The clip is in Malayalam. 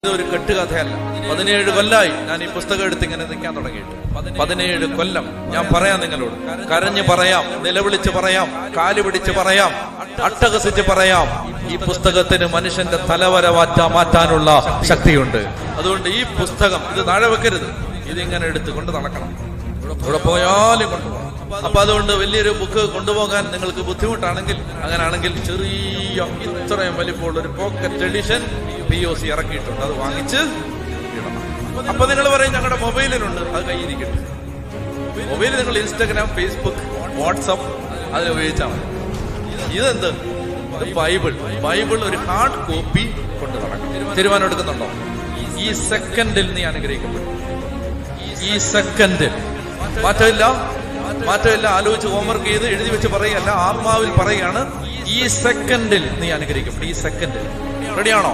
ഇതൊരു കെട്ടുകഥയല്ല. 17 കൊല്ലായി ഞാൻ ഈ പുസ്തകം എടുത്ത് ഇങ്ങനെ നിൽക്കാൻ തുടങ്ങിയിട്ട്. 17 കൊല്ലം ഞാൻ പറയാം നിങ്ങളോട്, കരഞ്ഞു പറയാം, നിലവിളിച്ച് പറയാം, കാല് പിടിച്ച് പറയാം, അട്ടഹസിച്ച് പറയാം. ഈ പുസ്തകത്തിന് മനുഷ്യന്റെ തലവര മാറ്റാനുള്ള ശക്തിയുണ്ട്. അതുകൊണ്ട് ഈ പുസ്തകം ഇത് താഴെ വെക്കരുത്, ഇതിങ്ങനെ എടുത്ത് കൊണ്ട് നടക്കണം, ഇവിടെ പോയാലും കൊണ്ടുപോകണം. അപ്പൊ അതുകൊണ്ട് വലിയൊരു ബുക്ക് കൊണ്ടുപോകാൻ നിങ്ങൾക്ക് ബുദ്ധിമുട്ടാണെങ്കിൽ, അങ്ങനെയാണെങ്കിൽ ചെറിയ ഇത്രയും വലിപ്പമുള്ള ഒരു പോക്കറ്റ് എഡിഷൻ POC ഇറക്കിയിട്ടുണ്ട്, അത് വാങ്ങിച്ച് ഇടണം. അപ്പൊ നിങ്ങൾ പറയും ഞങ്ങളുടെ മൊബൈലിലുണ്ട്, അത് കയ്യിരിക്കട്ടെ. മൊബൈലിൽ നിങ്ങൾ ഇൻസ്റ്റാഗ്രാം, ഫേസ്ബുക്ക്, വാട്സപ്പ് അതിൽ ഉപയോഗിച്ചാൽ മതി. ഇതെന്ത്? ഇത് ബൈബിൾ ഒരു ഹാർഡ് കോപ്പി കൊണ്ട് നടക്കണം. തീരുമാനം എടുക്കുന്നുണ്ടോ? ഈ സെക്കൻഡിൽ നീ അനുഗ്രഹിക്കപ്പെടും. ഈ സെക്കൻഡിൽ മാറ്റമില്ല. ആലോചിച്ച് ഹോംവർക്ക് ചെയ്ത് എഴുതി വെച്ച് പറയുകയല്ല, ആത്മാവിൽ പറയുകയാണ്. ഈ സെക്കൻഡിൽ നീ അനുഗ്രഹിക്കപ്പെടും. ഈ സെക്കൻഡിൽ റെഡിയാണോ?